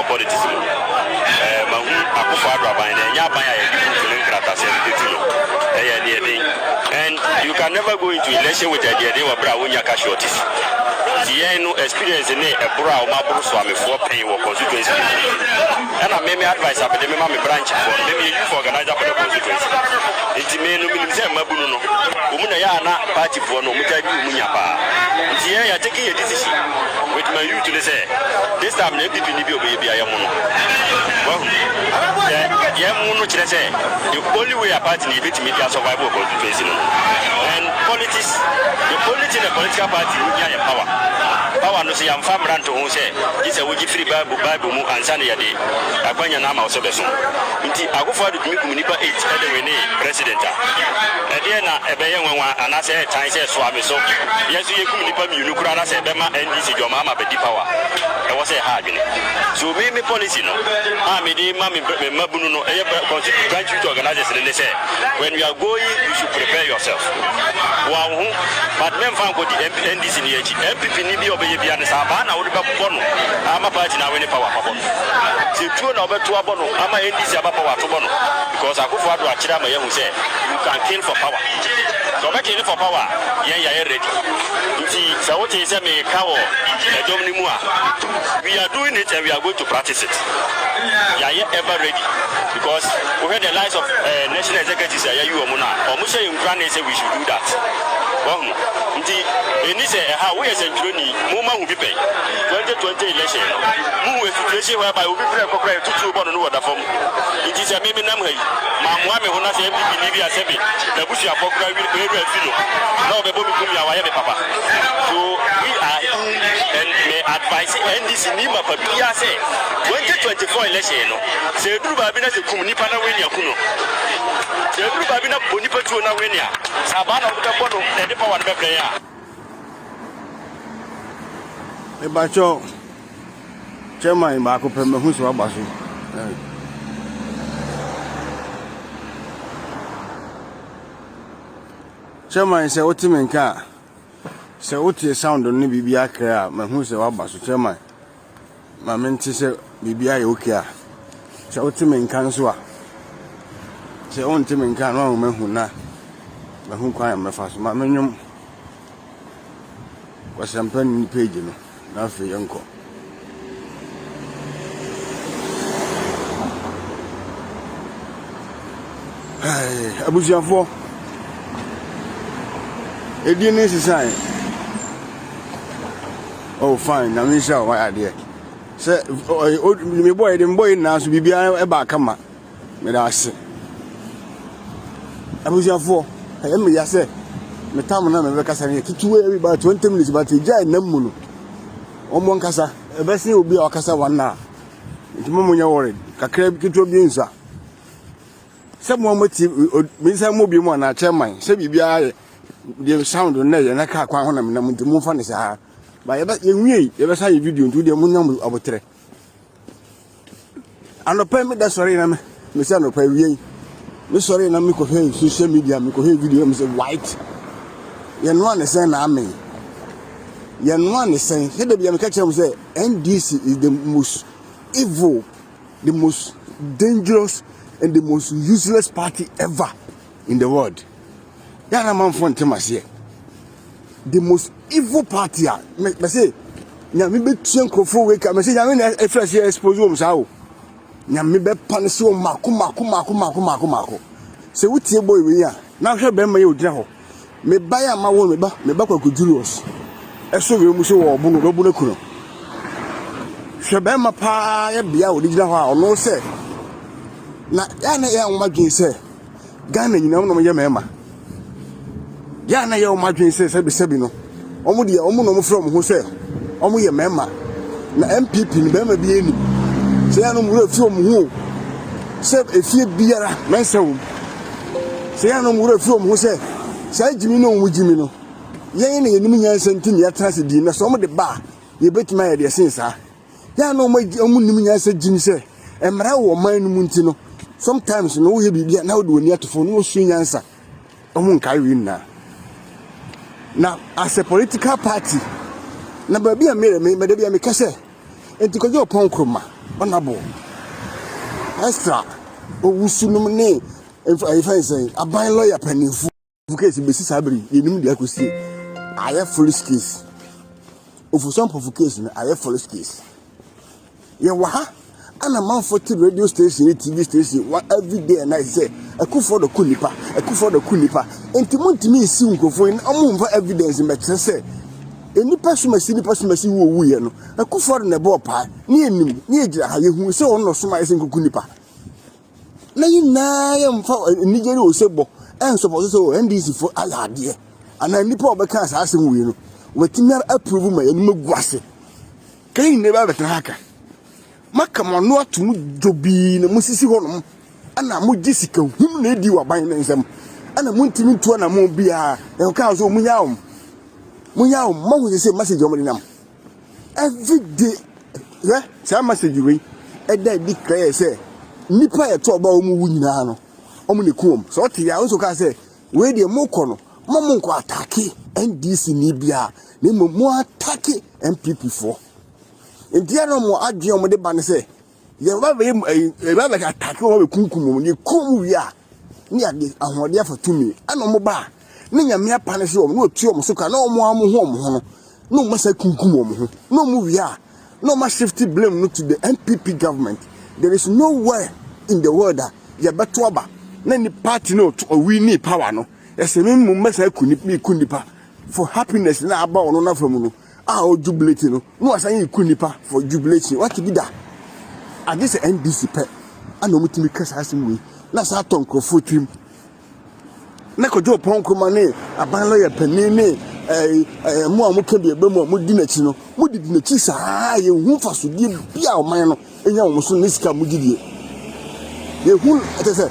politics. And you can never go into election with the idea they were brown shorties. The no experience in a brown marble swami for paying or constituency. And I made me advice up at the branch for maybe you organize up the constituency. It's me no military mabuno. Umunayana party for no mutabi munyapa. The are taking a decision with my youth to say this time maybe baby I am. Well, the only way a party needs to meet their survival constituency. And politics, the political party will get power. Power no say I'm famran to who say this a wiki free Bible and Sunday a day. I find your name also the song. I go for the Munipa 8 president. At the end, a bayan and I say, I say, Swami. So, yes, you Munipa, you look around, I say, Bema, NDC, your mama, but the power. I was a hard. So, maybe policy, no. I mean, Mammy Mabuno, branch to organize it. They say, when you are going, you should prepare yourself. Wow, but men found the NDC in the MPP Nibio baby and Sabana would be Bono. I'm a party now in the power. So, two number two abono, I'm a NDC about power to Bono. Because I go for a Chirama who say, you can kill for power. So, I kill for power. Yeah, ready. You see, so what is a cow, a Dominua? We are doing it and we are going to practice it. Yeah, ever ready. Because we had the lives of national executives, you or Muna, or Musha in Grand say we should do that. Well, indeed, how we as a journey, Muma will be paid. 2020 election, move a situation whereby we will be prepared to two bottom water from. It is a maybe number. Mamma, when I say Libya, the Bush are popular with very few. Now the Bobby Kuya, Papa. So we are and may advise NDC Nima, but we are saying 2024 election. Say, do Babina to Kumunipana when you kuno. Say, do Babina Bonipa to Nawenia. Sabana with a bottle and the power of the player. Bacho Chairman Marco Pema, who's Rabasu. Chairman say, what you mean, car? Say, what you sound on Bibiaka, my who's a Rabasu, Chairman. My mentor say, Bibia, okay. Say, what you mean, Kansua? Say, on Tim and Can, woman who not, but who cry my fast. My menu was some penny page, you know. Not for uncle. Hey, Abuja for a DNA sign. Oh, fine. Now, we shall why idea. Say, me boy, them boy now to be behind a back. Come on, may I say. Abuja for I am me, I say. Me time na me be kasa ne kitu about 20 minutes but e jai nam mu no omo nkasa e be se obi a okasa wan na ntimo munya worried kakra kitu obi nsa se mo mati mi nsa mo bi mo na chairman se bibia the sound na ye na ka kwa ho na me na ntimo fa ne sa ba ye nwie ye be sa ye video ntu de mo nyam abotre anopa me da sorry na me se anopa wie me sorry na me ko he social media me ko he video me say white. You know what I'm saying? I mean, you know what I'm saying? Here, the catch say NDC is the most evil, the most dangerous, and the most useless party ever in the world. Yeah, I'm from Temas. The most evil party. I say, yeah, me be too for wake up. I say, I mean, a fresh expose them so. Yeah, me be punish you, Mako. Say, what's your boy we are now? Here, be my old. Me buy a ma won me ba kwa Julius eso we mu se wo bunu do bunu kuno hwebe ma pa ya bia wo digina ho a ono se na ya na ya umadwin se Ghana nyina no ye mema ya na ya umadwin se sebi no omu de omu no mu from ho se omu ye mema na MPP ni be ma bi eni se ya no mu refi omu ho se efie biara mense wo se ya no mu refi omu ho se say Jimmy no Jimmy no. Yen ne nim nyansa ntim ya trans di na so mo de ba ye betima ya de sensa. Ya no mo nim nyansa Jimmy say emra wo man no nti no. Sometimes no wo ye bibia na wo de oni atofo no su nyansa. Omo nkai wi na. Na as a political party na ba bia me de bia me kase enti ko je opon kroma honorable extra owusunum ne if say aban lawyer panifu case be sisabri yenim dia kosie aye police case of some of case na aye police case ye wa ha ana man 40 radio station TV station every day and I say akufo do kunipa enti montimi isi nkofo amumfa evidence metre say enipa sumasi wo wuye no akufo na bo pa ne enim ne egira ha ye hu se on no suma ese nkokunipa na yina ye mfa nigeri o sebo en suppose so NDC for alade ana nipa obeka asa asem wuye no watimi approve ma enum guase kan ne ba betra haka maka mono atum jobi na musisi honom ana mo gisika hum na edi waban na nsem ana montimi ntuo na mo bia e ka so munyawo mahu say message o nam every day say message we e da di clear say nipa e to ba o mu nyina no o mu ne kuom so te ya so ka say we de mo kɔ no mo nko atake NDC ni bia na mo atake MPP for ntia no mo adwe o mo de ba ne say ye ba be atake o be kunkum mo ni kom wi a ni ade ahode afatumi ana mo ba ne nyame apane se o no otu o so ka na o mo amu ho mo no masa kunkum o mo ho no mo wi a no ma shift blame no to the MPP government. There is nowhere in the world that you better oba na ni party no to we need power no ese me mo masa kunipa for happiness na aba ono na from no o jubilate no asan kunipa for jubilation what be that and this NDC pe ana o mutimi kasa asim we na sa tonkrofo twim na kojo ponkoma ne aban lawyer pani ne mo amuka bi ebe mo di nachi no mo di nachi saa ye hu faso di bia o man no enya wo so nisika mo gidie ye hu atese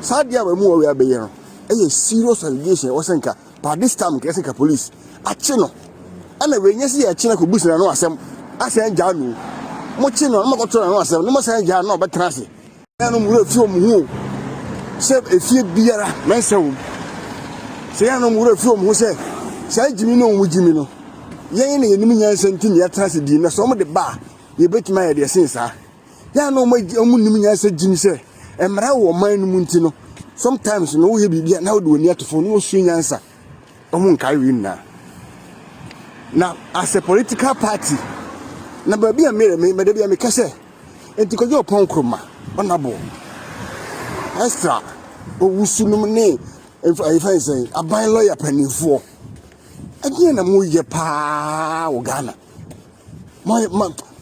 saa dia ba mu we abeye no serious allegation wasenka by this time ke senka police achi no ana we nyesi ye achi na ko busina no asem asen ja no mo chi no mo ko to no asem no mo sen ja no betra se ya no mu refi o mu hu se efie biara mensewo se ya no mu refi o mu se sai jimi no mu jimi no yen ne yenim nyansa nti ya trase di na so mo de ba ye betima ya de sensa ya no mo nim nyansa jimi se emra wo man no mu nti no sometimes no we bibia na wo de oni atofo no so nyansa o mu nkai wi na as a political party na ba bia me de bia me kase enti ko jo pon kroma honorable extra owusunum ne if say aban lawyer panifo again na mo ye pa o Ghana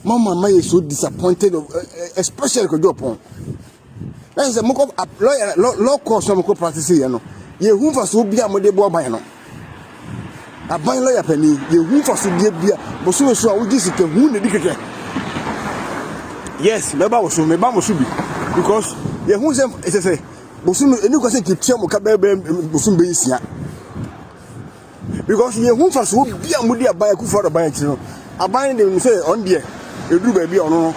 mama is so disappointed of especially ko jopon na say mo ko lawyer law course mo ko practice ye no ye hu fa so bia mo de bo ban no aban lawyer pani ye hu fa so bia bo so a wo gisike hu ne dikeke yes me ba mo so bi because ye hu say bosun eni ko say kitia mo ka be bosun be isia because ye hu fa so bia mo di aban ku for the ban no aban dem say on there edu ba bia ono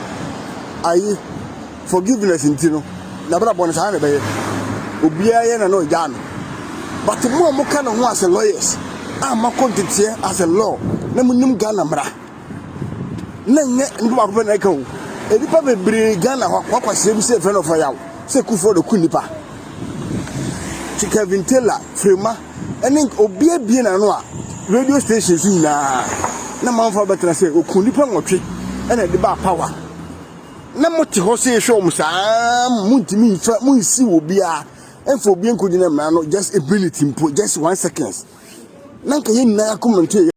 ayi forgiveness ntino na bra bon sa na be obia ye na no ja no but mo ka na ho as lawyers ma content as a law na mo nim Ghana mra na nye ndo ba ko na ka o edipa be bre Ghana kwa kwase bi say friend of yawo say ku for the kunipa Kevin Taylor Frema ene obia bie na no a radio stations na manfa betra say okunipa nwotwe ene de ba power na mote ho say show mu saa muntimi fa munsi wo bia enfo bia nkodi na ma no just a minute impo just 1 second nanka ye na comment